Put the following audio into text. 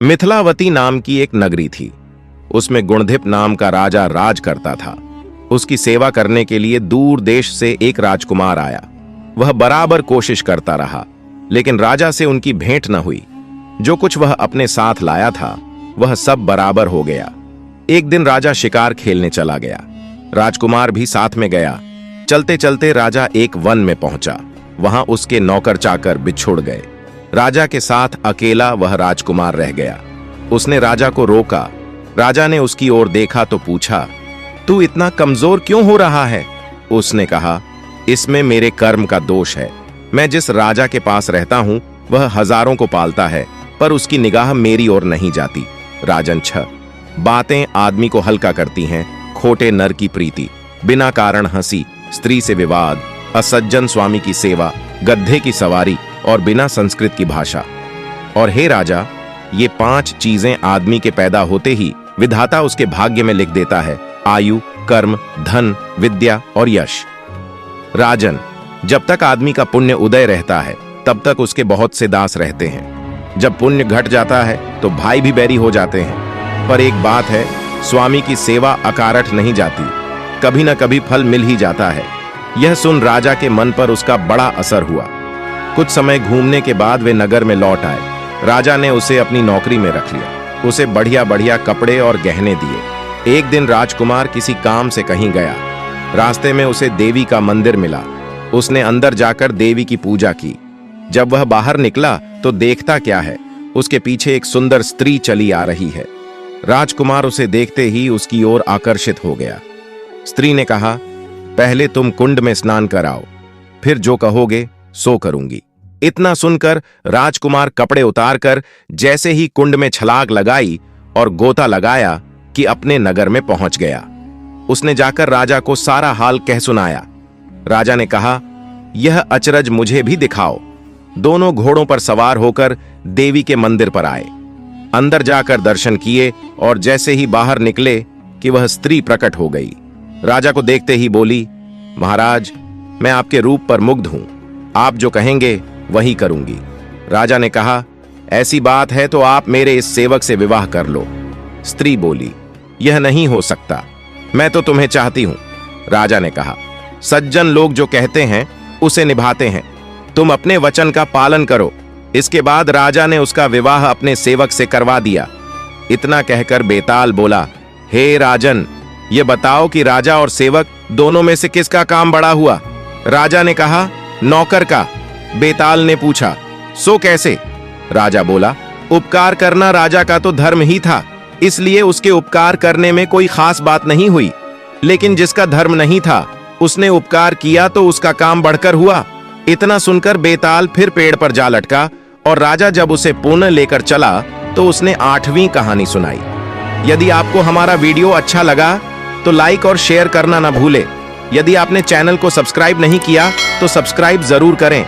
मिथिलावती नाम की एक नगरी थी। उसमें गुणधिप नाम का राजा राज करता था। उसकी सेवा करने के लिए दूर देश से एक राजकुमार आया। वह बराबर कोशिश करता रहा, लेकिन राजा से उनकी भेंट न हुई। जो कुछ वह अपने साथ लाया था वह सब बराबर हो गया। एक दिन राजा शिकार खेलने चला गया। राजकुमार भी साथ में गया। चलते चलते राजा एक वन में पहुंचा। वहां उसके नौकर चाकर बिछुड़ गए। राजा के साथ अकेला वह राजकुमार रह गया। उसने राजा को रोका। राजा ने उसकी ओर देखा तो पूछा, तू इतना कमजोर क्यों हो रहा है? उसने कहा, इसमें मेरे कर्म का दोष है। मैं जिस राजा के पास रहता हूं वह हजारों को पालता है, पर उसकी निगाह मेरी ओर नहीं जाती। राजन 6 बातें आदमी को हल्का करती हैं। खोटे नर की प्रीति, बिना कारण हंसी, स्त्री से विवाद, असज्जन स्वामी की सेवा, गद्धे की सवारी और बिना संस्कृत की भाषा। और हे राजा, ये 5 चीजें आदमी के पैदा होते ही विधाता उसके भाग्य में लिख देता है: आयु, कर्म, धन, विद्या और यश। राजन, जब तक आदमी का पुण्य उदय रहता है तब तक उसके बहुत से दास रहते हैं। जब पुण्य घट जाता है तो भाई भी बैरी हो जाते हैं। पर एक बात है, स्वामी की सेवा अकारठ नहीं जाती, कभी न कभी फल मिल ही जाता है। यह सुन राजा के मन पर उसका बड़ा असर हुआ। कुछ समय घूमने के बाद वे नगर में लौट आए। राजा ने उसे अपनी नौकरी में रख लिया। उसे बढ़िया बढ़िया कपड़े और गहने दिए। एक दिन राजकुमार किसी काम से कहीं गया। रास्ते में उसे देवी का मंदिर मिला। उसने अंदर जाकर देवी की पूजा की। जब वह बाहर निकला तो देखता क्या है, उसके पीछे एक सुंदर स्त्री चली आ रही है। राजकुमार उसे देखते ही उसकी ओर आकर्षित हो गया। स्त्री ने कहा, पहले तुम कुंड में स्नान कराओ, फिर जो कहोगे सो करूंगी। इतना सुनकर राजकुमार कपड़े उतारकर जैसे ही कुंड में छलांग लगाई और गोता लगाया कि अपने नगर में पहुंच गया। उसने जाकर राजा को सारा हाल कह सुनाया। राजा ने कहा, यह अचरज मुझे भी दिखाओ। दोनों घोड़ों पर सवार होकर देवी के मंदिर पर आए। अंदर जाकर दर्शन किए और जैसे ही बाहर निकले कि वह स्त्री प्रकट हो गई। राजा को देखते ही बोली, महाराज, मैं आपके रूप पर मुग्ध हूं। आप जो कहेंगे वही करूंगी। राजा ने कहा, ऐसी बात है तो आप मेरे इस सेवक से विवाह कर लो। स्त्री बोली, यह नहीं हो सकता, मैं तो तुम्हें चाहती हूं। राजा ने कहा, सज्जन लोग जो कहते हैं उसे निभाते हैं, तुम अपने वचन का पालन करो। इसके बाद राजा ने उसका विवाह अपने सेवक से करवा दिया। इतना कहकर बेताल बोला, हे राजन, ये बताओ कि राजा और सेवक दोनों में से किसका काम बड़ा हुआ? राजा ने कहा, नौकर का। बेताल ने पूछा, सो कैसे? राजा बोला, उपकार करना राजा का तो धर्म ही था, इसलिए उसके उपकार करने में कोई खास बात नहीं हुई। लेकिन जिसका धर्म नहीं था उसने उपकार किया तो उसका काम बढ़कर हुआ। इतना सुनकर बेताल फिर पेड़ पर जा लटका और राजा जब उसे पुनः लेकर चला तो उसने 8वीं कहानी सुनाई। यदि आपको हमारा वीडियो अच्छा लगा तो लाइक और शेयर करना ना भूले। यदि आपने चैनल को सब्सक्राइब नहीं किया तो सब्सक्राइब जरूर करें।